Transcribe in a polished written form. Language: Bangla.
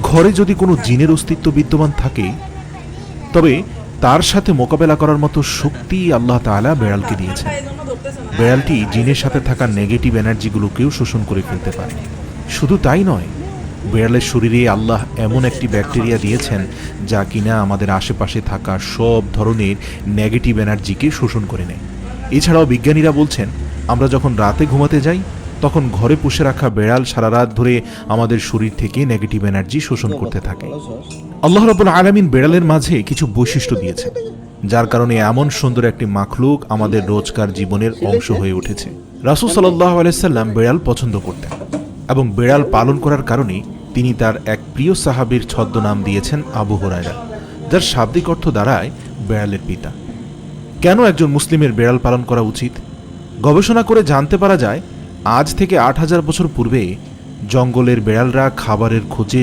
ঘরে যদি কোনো জিনের অস্তিত্ব বিদ্যমান থাকে, তবে তার সাথে মোকাবেলা করার মতো শক্তি আল্লাহ তাআলা বেড়ালকে দিয়েছেন। বেড়ালটি জিনের সাথে থাকা নেগেটিভ এনার্জিগুলোকেও শোষণ করে ফেলতে পারে। শুধু তাই নয়, বেড়ালের শরীরে আল্লাহ এমন একটি ব্যাকটেরিয়া দিয়েছেন যা কিনা আমাদের আশেপাশে থাকা সব ধরনের নেগেটিভ এনার্জিকে শোষণ করে নেয়। এছাড়াও বিজ্ঞানীরা বলছেন, আমরা যখন রাতে ঘুমাতে যাই তখন ঘরে পুষে রাখা বেড়াল সারা রাত ধরে আমাদের শরীর থেকে নেগেটিভ এনার্জি শোষণ করতে থাকে। আল্লাহ রাব্বুল আলামিন বেড়ালের মাঝে কিছু বৈশিষ্ট্য দিয়েছেন, যার কারণে এমন সুন্দর একটি মাখলুক আমাদের রোজকার জীবনের অংশ হয়ে উঠেছে। রাসূল সাল্লাল্লাহু আলাইহি সাল্লাম বেড়াল পছন্দ করতেন এবং বেড়াল পালন করার কারণে তিনি তার এক প্রিয় সাহাবীর ছদ্মনাম দিয়েছেন আবু হুরায়রা, যার শাব্দিক অর্থ দাঁড়ায় বেড়ালের পিতা। কেন একজন মুসলিমের বেড়াল পালন করা উচিত? গবেষণা করে জানতে পারা যায়, আজ থেকে ৮,০০০ বছর পূর্বে জঙ্গলের বেড়ালরা খাবারের খোঁজে